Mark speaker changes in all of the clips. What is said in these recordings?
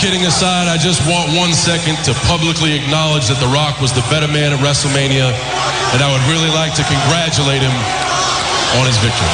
Speaker 1: kidding aside, I just want 1 second to publicly acknowledge that The Rock was the better man at WrestleMania, and I would really like to congratulate him on his victory.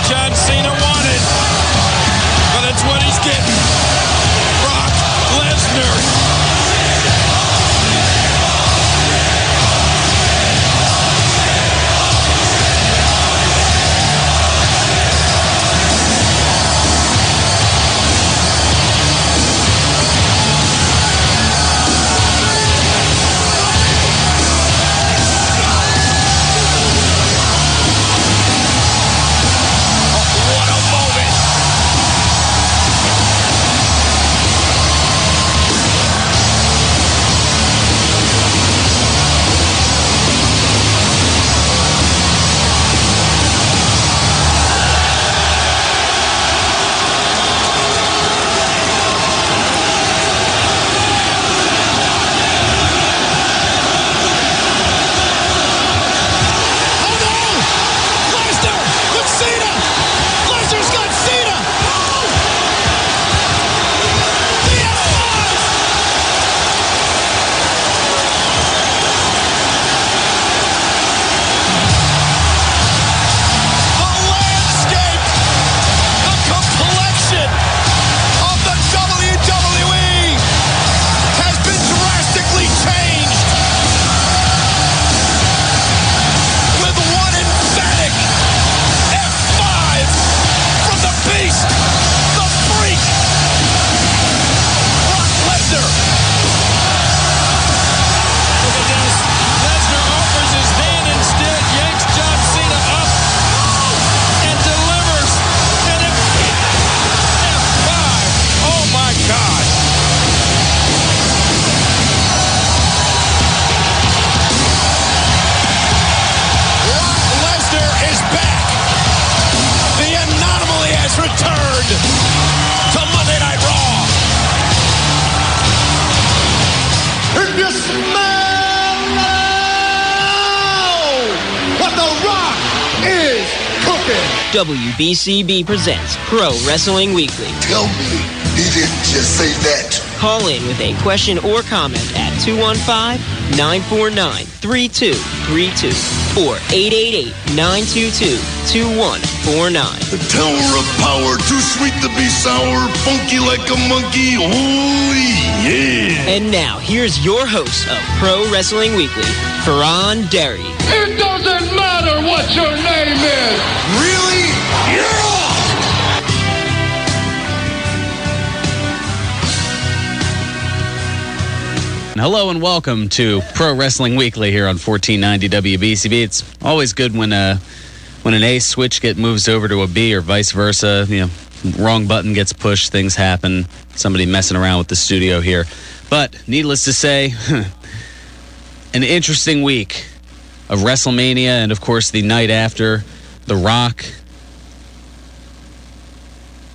Speaker 2: John Cena wanted, but it's what he's getting. Brock Lesnar.
Speaker 3: WBCB presents Pro Wrestling Weekly.
Speaker 4: Tell me he didn't just say that.
Speaker 3: Call in with a question or comment at 215-949-3232 or 888-922-2149.
Speaker 4: The Tower of Power, too sweet to be sour, funky like a monkey, oh yeah.
Speaker 3: And now, here's your host of Pro Wrestling Weekly, Fearon.
Speaker 5: It doesn't matter what your name is.
Speaker 4: Really? Yeah!
Speaker 6: Hello and welcome to Pro Wrestling Weekly here on 1490 WBCB. It's always good when an A switch moves over to a B or vice versa. You know, wrong button gets pushed, things happen. Somebody messing around with the studio here. But needless to say, an interesting week of WrestleMania, and of course the night after, The Rock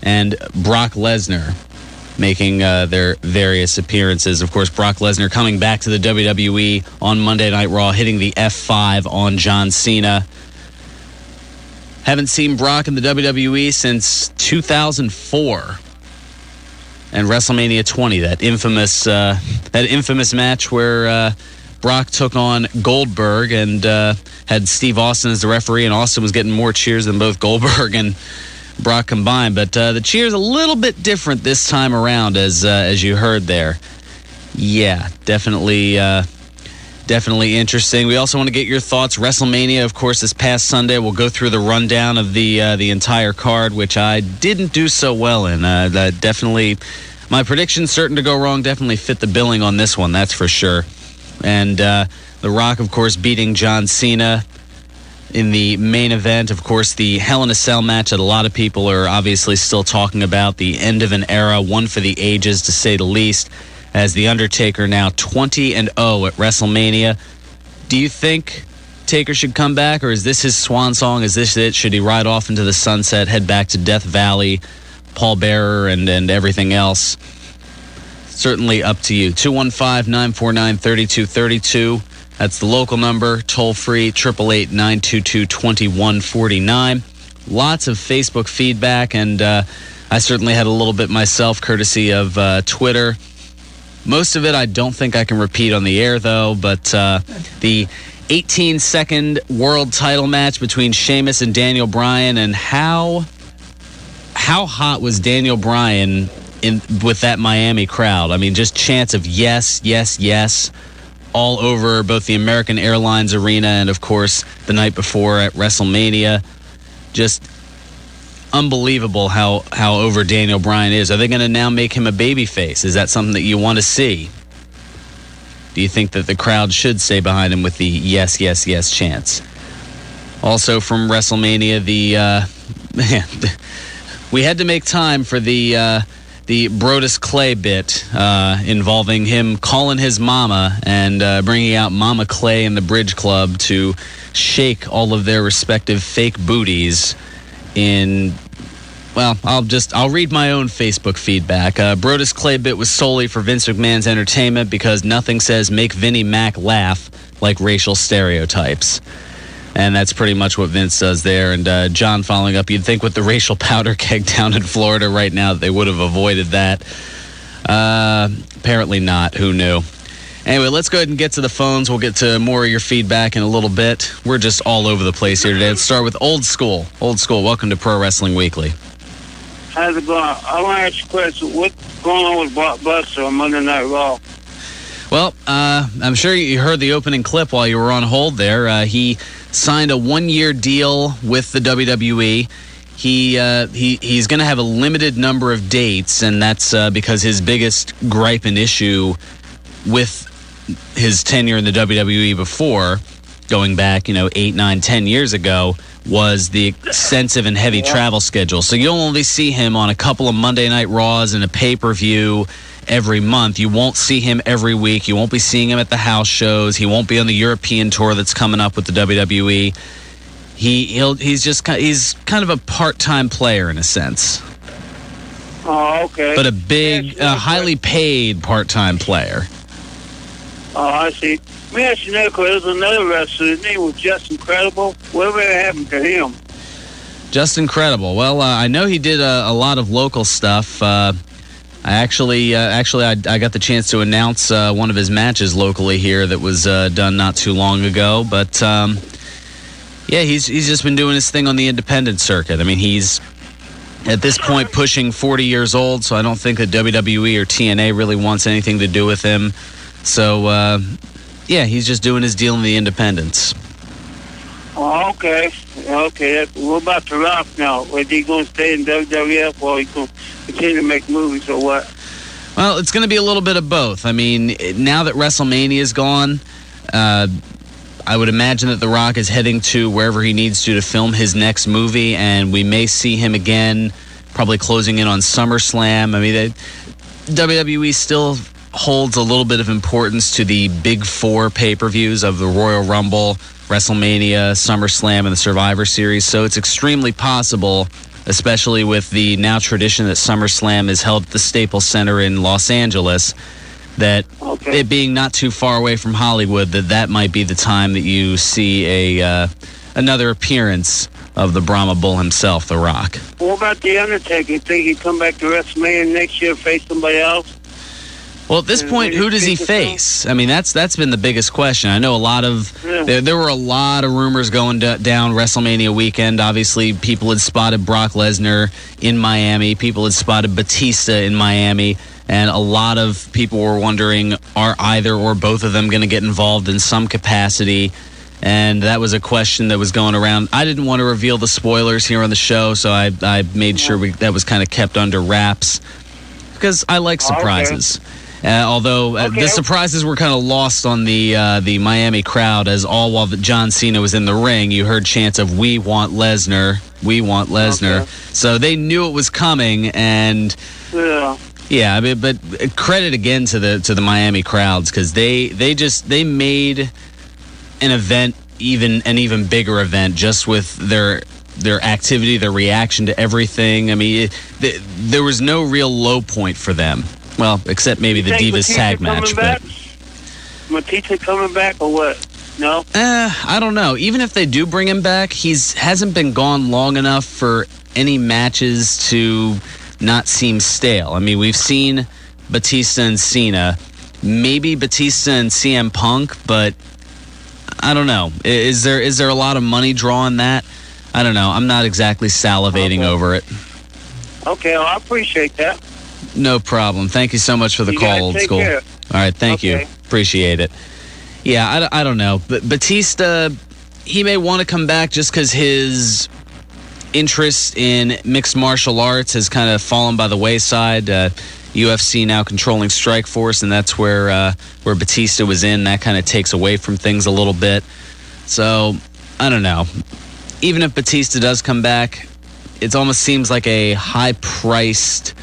Speaker 6: and Brock Lesnar making their various appearances. Of course, Brock Lesnar coming back to the WWE on Monday Night Raw, hitting the F5 on John Cena. Haven't seen Brock in the WWE since 2004 and WrestleMania 20, that infamous match where Brock took on Goldberg and had Steve Austin as the referee, and Austin was getting more cheers than both Goldberg and Brock combined. But the cheers a little bit different this time around, as you heard there. Yeah, definitely interesting. We also want to get your thoughts. WrestleMania, of course, this past Sunday. We'll go through the rundown of the entire card, which I didn't do so well in. Definitely, my predictions certain to go wrong. Definitely fit the billing on this one, that's for sure. And The Rock, of course, beating John Cena in the main event. Of course, the Hell in a Cell match that a lot of people are obviously still talking about. The end of an era, one for the ages, to say the least, as The Undertaker now 20-0 at WrestleMania. Do you think Taker should come back, or is this his swan song? Is this it? Should he ride off into the sunset, head back to Death Valley, Paul Bearer, and everything else? Certainly up to you. 215-949-3232. That's the local number, toll-free, 888-922-2149. Lots of Facebook feedback, and I certainly had a little bit myself, courtesy of Twitter. Most of it I don't think I can repeat on the air, though, but the 18-second world title match between Sheamus and Daniel Bryan, and how hot was Daniel Bryan with that Miami crowd? I mean, just chants of yes, yes, yes, all over both the American Airlines Arena and, of course, the night before at WrestleMania. Just unbelievable how over Daniel Bryan is. Are they going to now make him a babyface? Is that something that you want to see? Do you think that the crowd should stay behind him with the yes, yes, yes chants? Also from WrestleMania, we had to make time for the Brodus Clay bit involving him calling his mama and bringing out Mama Clay and the Bridge Club to shake all of their respective fake booties in... Well, I'll read my own Facebook feedback. Brodus Clay bit was solely for Vince McMahon's entertainment because nothing says make Vinnie Mac laugh like racial stereotypes. And that's pretty much what Vince does there. And John following up, you'd think with the racial powder keg down in Florida right now that they would have avoided that. Apparently not. Who knew? Anyway, let's go ahead and get to the phones. We'll get to more of your feedback in a little bit. We're just all over the place here today. Let's start with Old School. Old School, welcome to Pro Wrestling Weekly.
Speaker 7: How's it going? I want to ask you a question. What's going on with Brock Lesnar on Monday Night Raw?
Speaker 6: Well, I'm sure you heard the opening clip while you were on hold there. He signed a one-year deal with the WWE. He's going to have a limited number of dates, and that's because his biggest gripe and issue with his tenure in the WWE before, going back, 8, 9, 10 years ago, was the extensive and heavy travel schedule. So you'll only see him on a couple of Monday Night Raws and a pay-per-view every month. You won't see him every week. You won't be seeing him at the house shows. He won't be on the European tour that's coming up with the WWE. He's kind of a part-time player in a sense.
Speaker 7: Oh, okay.
Speaker 6: But a big, highly paid part-time player.
Speaker 7: Oh, I see. Let me ask you another question. There's another wrestler. His name was Just Incredible. Whatever happened to him?
Speaker 6: Just Incredible. Well, I know he did a lot of local stuff. I got the chance to announce one of his matches locally here that was done not too long ago. But he's just been doing his thing on the independent circuit. I mean, he's at this point pushing 40 years old, so I don't think that WWE or TNA really wants anything to do with him. So he's just doing his deal in the independents.
Speaker 7: Oh, okay. Okay. What about The Rock now? Is he going to stay in WWF or he going to continue to make movies or what?
Speaker 6: Well, it's going to be a little bit of both. I mean, now that WrestleMania is gone, I would imagine that The Rock is heading to wherever he needs to film his next movie, and we may see him again probably closing in on SummerSlam. I mean, WWE still holds a little bit of importance to the big four pay-per-views of the Royal Rumble, WrestleMania, SummerSlam, and the Survivor Series. So it's extremely possible, especially with the now tradition that SummerSlam is held at the Staples Center in Los Angeles, that it being not too far away from Hollywood, that might be the time that you see another appearance of the Brahma Bull himself, The Rock.
Speaker 7: What about The Undertaker? You think he'd come back to WrestleMania next year, face somebody else?
Speaker 6: Well, at this point, who does he face? I mean, that's been the biggest question. I know a lot of there were a lot of rumors going down WrestleMania weekend. Obviously, people had spotted Brock Lesnar in Miami. People had spotted Batista in Miami. And a lot of people were wondering, are either or both of them going to get involved in some capacity? And that was a question that was going around. I didn't want to reveal the spoilers here on the show, so I made sure that was kind of kept under wraps because I like surprises. Although the surprises were kind of lost on the Miami crowd, as all while John Cena was in the ring, you heard chants of "We want Lesnar, we want Lesnar." Okay. So they knew it was coming, and yeah, I mean, but credit again to the Miami crowds because they made an event an even bigger event just with their activity, their reaction to everything. I mean, there was no real low point for them. Well, except maybe the Divas tag match. But
Speaker 7: Batista coming back or what? No?
Speaker 6: I don't know. Even if they do bring him back, hasn't been gone long enough for any matches to not seem stale. I mean, we've seen Batista and Cena. Maybe Batista and CM Punk, but I don't know. Is there a lot of money drawing that? I don't know. I'm not exactly salivating over it.
Speaker 7: Okay, well, I appreciate that.
Speaker 6: No problem. Thank you so much for the call, Old School.
Speaker 7: Care.
Speaker 6: All right, thank you. Appreciate it. Yeah, I don't know. But Batista, he may want to come back just because his interest in mixed martial arts has kind of fallen by the wayside. UFC now controlling Strikeforce, and that's where Batista was in. That kind of takes away from things a little bit. So, I don't know. Even if Batista does come back, it almost seems like a high-priced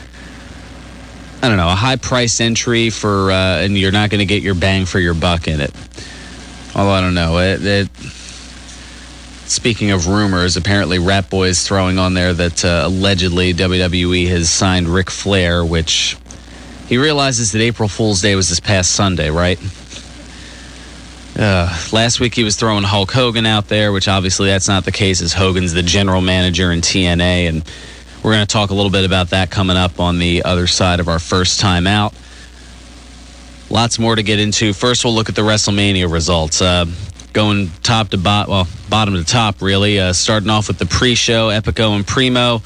Speaker 6: entry for, and you're not going to get your bang for your buck in it. Although, I don't know. Speaking of rumors, apparently Rat Boy's throwing on there that allegedly WWE has signed Ric Flair, which he realizes that April Fool's Day was this past Sunday, right? Last week he was throwing Hulk Hogan out there, which obviously that's not the case, as Hogan's the general manager in TNA, and we're going to talk a little bit about that coming up on the other side of our first time out. Lots more to get into. First, we'll look at the WrestleMania results. Going top to bottom to top, really. Starting off with the pre-show, Epico and Primo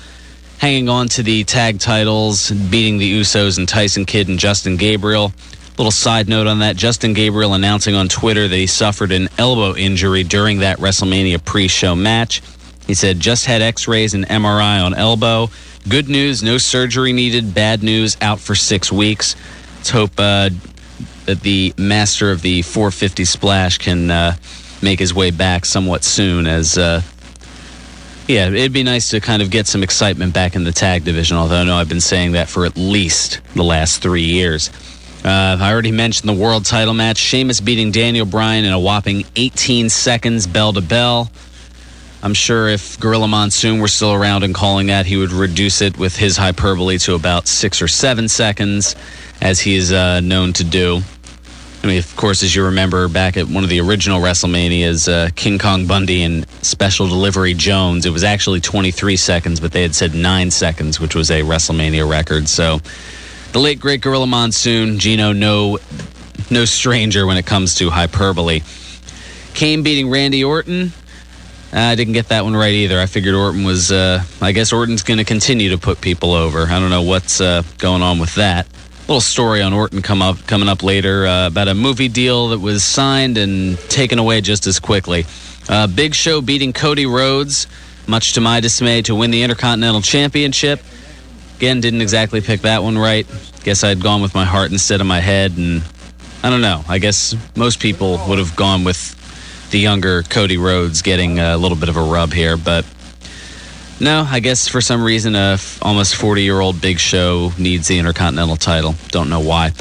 Speaker 6: hanging on to the tag titles, beating the Usos and Tyson Kidd and Justin Gabriel. Little side note on that, Justin Gabriel announcing on Twitter that he suffered an elbow injury during that WrestleMania pre-show match. He said, just had x-rays and MRI on elbow. Good news, no surgery needed. Bad news, out for 6 weeks. Let's hope that the master of the 450 splash can make his way back somewhat soon, as it'd be nice to kind of get some excitement back in the tag division, although I know I've been saying that for at least the last 3 years. I already mentioned the world title match. Sheamus beating Daniel Bryan in a whopping 18 seconds, bell to bell. I'm sure if Gorilla Monsoon were still around and calling that, he would reduce it with his hyperbole to about 6 or 7 seconds, as he is known to do. I mean, of course, as you remember, back at one of the original WrestleManias, King Kong Bundy and Special Delivery Jones, it was actually 23 seconds, but they had said 9 seconds, which was a WrestleMania record. So the late, great Gorilla Monsoon, Gino, no stranger when it comes to hyperbole. Kane beating Randy Orton. I didn't get that one right either. I figured Orton was, I guess Orton's going to continue to put people over. I don't know what's going on with that. Little story on Orton coming up later about a movie deal that was signed and taken away just as quickly. Big Show beating Cody Rhodes, much to my dismay, to win the Intercontinental Championship. Again, didn't exactly pick that one right. Guess I'd gone with my heart instead of my head, and I don't know. I guess most people would have gone with the younger Cody Rhodes getting a little bit of a rub here, but No, I guess for some reason a almost 40-year-old Big Show needs the Intercontinental title. Don't know why.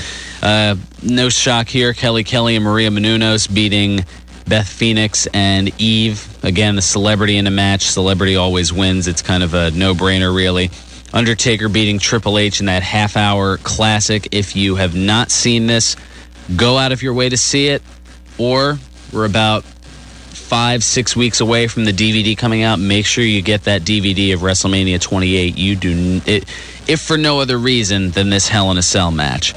Speaker 6: No shock here. Kelly and Maria Menounos beating Beth Phoenix and Eve. Again, a celebrity in a match. Celebrity always wins. It's kind of a no-brainer, really. Undertaker beating Triple H in that half-hour classic. If you have not seen this, go out of your way to see it. Or we're about 5-6 weeks away from the DVD coming out. Make sure you get that DVD of WrestleMania 28. You do it, if for no other reason than this Hell in a Cell match.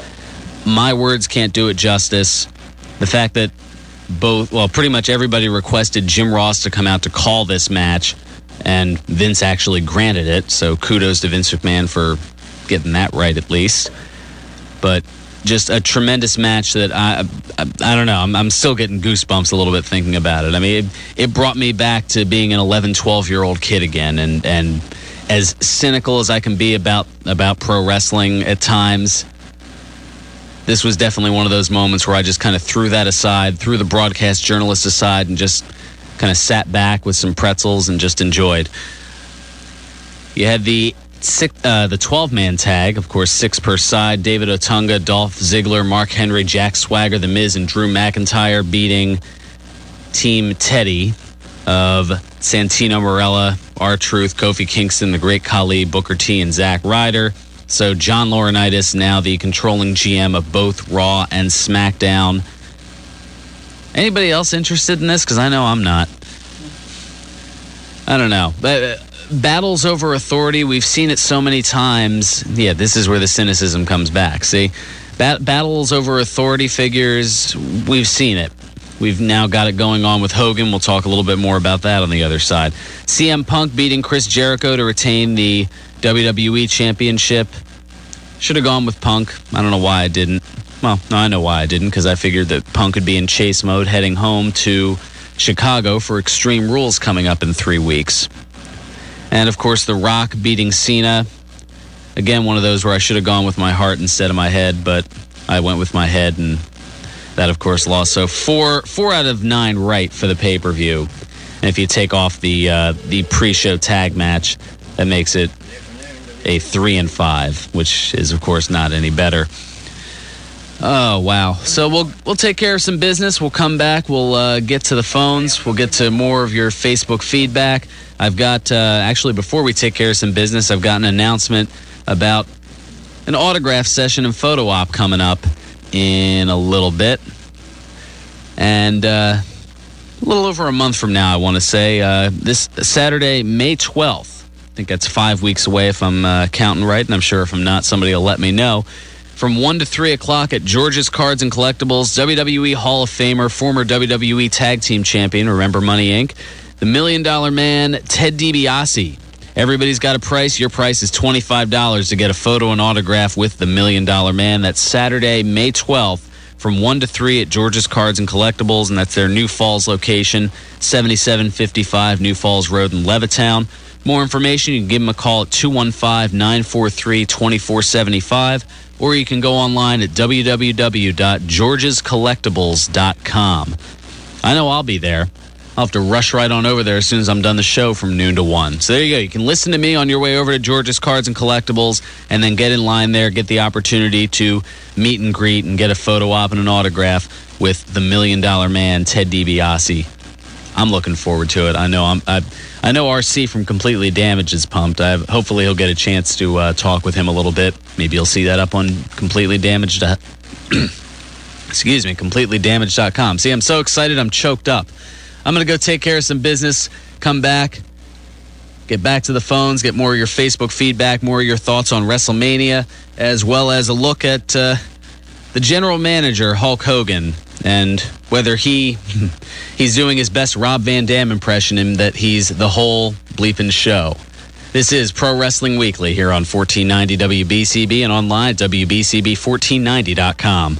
Speaker 6: My words can't do it justice. The fact that pretty much everybody requested Jim Ross to come out to call this match, and Vince actually granted it. So kudos to Vince McMahon for getting that right at least. But just a tremendous match that I don't know. I'm still getting goosebumps a little bit thinking about it. I mean, it brought me back to being an 11, 12-year-old kid again. And as cynical as I can be about pro wrestling at times, this was definitely one of those moments where I just kind of threw that aside, threw the broadcast journalist aside, and just kind of sat back with some pretzels and just enjoyed. You had the 12-man tag, of course, 6 per side. David Otunga, Dolph Ziggler, Mark Henry, Jack Swagger, The Miz, and Drew McIntyre beating Team Teddy of Santino Marella, R-Truth, Kofi Kingston, The Great Khali, Booker T, and Zack Ryder. So John Laurinaitis, now the controlling GM of both Raw and SmackDown. Anybody else interested in this? Because I know I'm not. I don't know. But battles over authority, we've seen it so many times. Yeah, this is where the cynicism comes back. See, battles over authority figures, we've seen it. We've now got it going on with Hogan. We'll talk a little bit more about that on the other side. CM Punk beating Chris Jericho to retain the WWE Championship. Should have gone with Punk. I don't know why I didn't. Well, no, I know why I didn't, because I figured that Punk would be in chase mode heading home to Chicago for Extreme Rules coming up in 3 weeks. And, of course, The Rock beating Cena. Again, one of those where I should have gone with my heart instead of my head, but I went with my head, and that, of course, lost. So 4 out of 9 right for the pay-per-view. And if you take off the pre-show tag match, that makes it a 3-5, which is, of course, not any better. Oh, wow. So we'll take care of some business. We'll come back. We'll get to the phones. We'll get to more of your Facebook feedback. I've got, actually, before we take care of some business, I've got an announcement about an autograph session and photo op coming up in a little bit. And a little over a month from now, I want to say, this Saturday, May 12th. I think that's 5 weeks away if I'm counting right, and I'm sure if I'm not, somebody will let me know. From 1 to 3 o'clock at George's Cards and Collectibles, WWE Hall of Famer, former WWE Tag Team Champion, remember Money Inc., the $1 Million Man, Ted DiBiase. Everybody's got a price. Your price is $25 to get a photo and autograph with the $1 Million Man. That's Saturday, May 12th, from 1 to 3 at George's Cards and Collectibles, and that's their New Falls location, 7755 New Falls Road in Levittown. More information, you can give them a call at 215-943-2475, or you can go online at www.georgescollectibles.com. I know I'll be there. I'll have to rush right on over there as soon as I'm done the show from noon to 1. So there you go. You can listen to me on your way over to George's Cards and Collectibles, and then get in line there, get the opportunity to meet and greet and get a photo op and an autograph with the $1 Million Man, Ted DiBiase. I'm looking forward to it. I know RC from Completely Damaged is pumped. Hopefully he'll get a chance to talk with him a little bit. Maybe you'll see that up on Completely Damaged. CompletelyDamaged.com. See, I'm so excited, I'm choked up. I'm going to go take care of some business, come back, get back to the phones, get more of your Facebook feedback, more of your thoughts on WrestleMania, as well as a look at the general manager, Hulk Hogan, and whether he's doing his best Rob Van Dam impression and that he's the whole bleeping show. This is Pro Wrestling Weekly here on 1490 WBCB and online at WBCB1490.com.